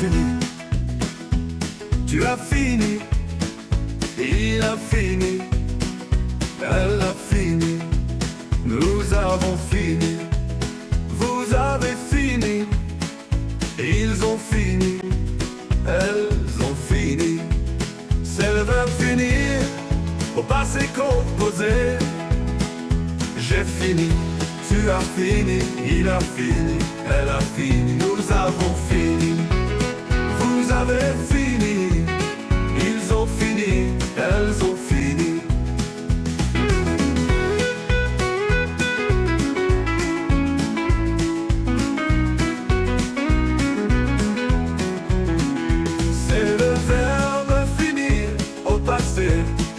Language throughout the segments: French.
fini. Tu as fini, il a fini, elle a fini, nous avons fini. Vous avez fini, ils ont fini, elles ont fini. C'est le verbe finir au passé composé. J'ai fini, tu as fini, il a fini, elle a fini, nous avons fini. Vous avez fini, ils ont fini, elles ont fini. C'est le verbe finir au passé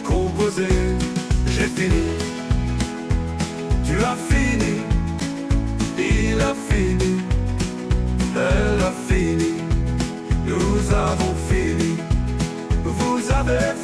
composé. J'ai fini, tu as fini, il a fini, elle a fini, nous avons fini, vous avez fini.